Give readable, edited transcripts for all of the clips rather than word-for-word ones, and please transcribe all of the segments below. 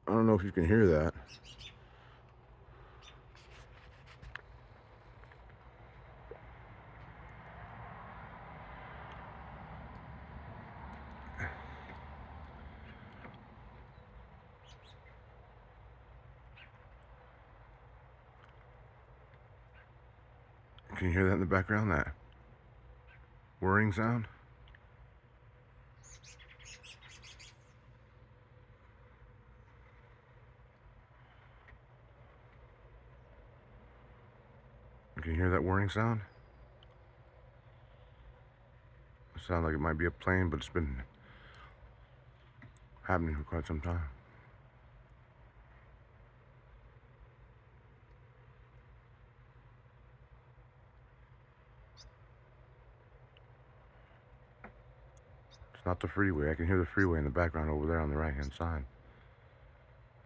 I don't know if you can hear that. Can you hear that in the background? That whirring sound? Can you hear that whirring sound? It sounds like it might be a plane, but it's been happening for quite some time. It's not the freeway. I can hear the freeway in the background over there on the right-hand side.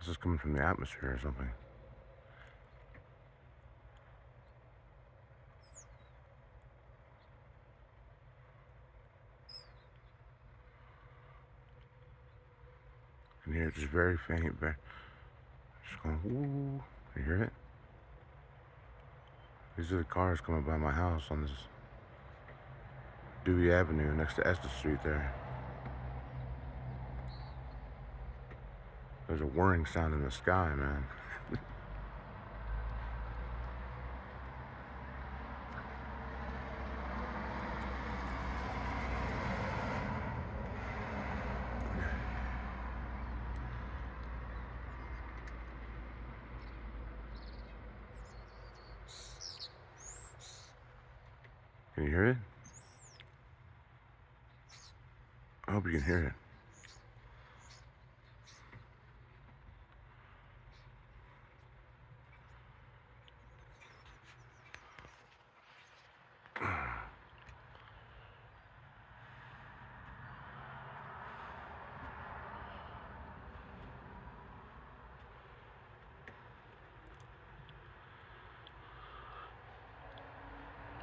This is coming from the atmosphere or something. I can hear it just very faint, just going woo. You hear it? These are the cars coming by my house on this Dewey Avenue next to Estes Street there. There's a whirring sound in the sky, man. Can you hear it? I hope you can hear it.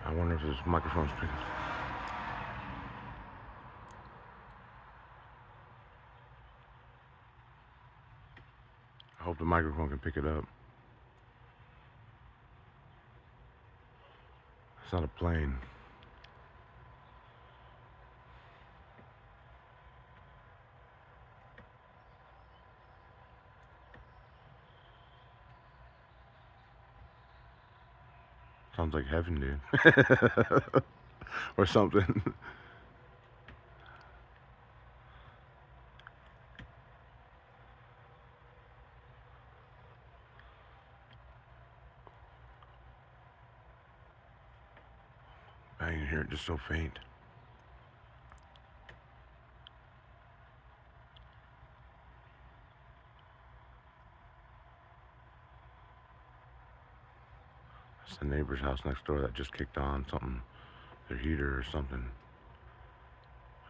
I wonder if this microphone's picking. I hope the microphone can pick it up. It's not a plane. Sounds like heaven, dude. Or something. I can hear it just so faint. It's the neighbor's house next door that just kicked on something, their heater or something.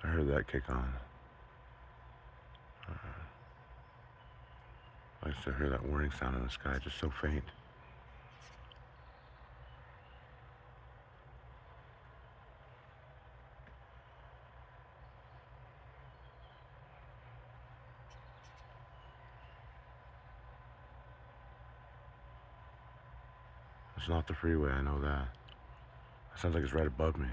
I heard that kick on. I used to hear that whirring sound in the sky, just so faint. It's not the freeway, I know that. It sounds like it's right above me.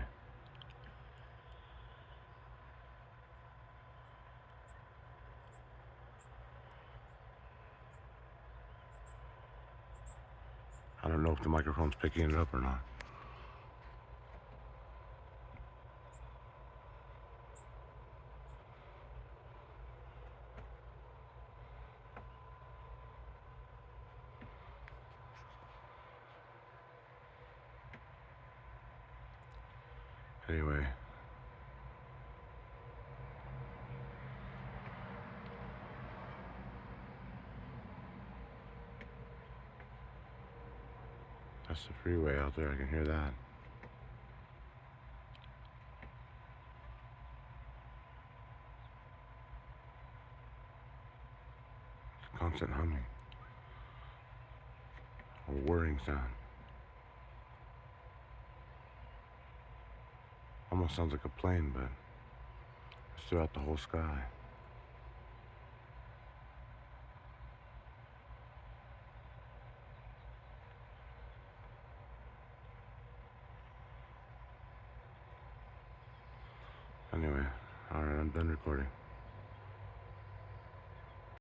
I don't know if the microphone's picking it up or not. Anyway. That's the freeway out there, I can hear that. It's constant humming. A whirring sound. Almost sounds like a plane, but it's throughout the whole sky. Anyway, alright, I'm done recording.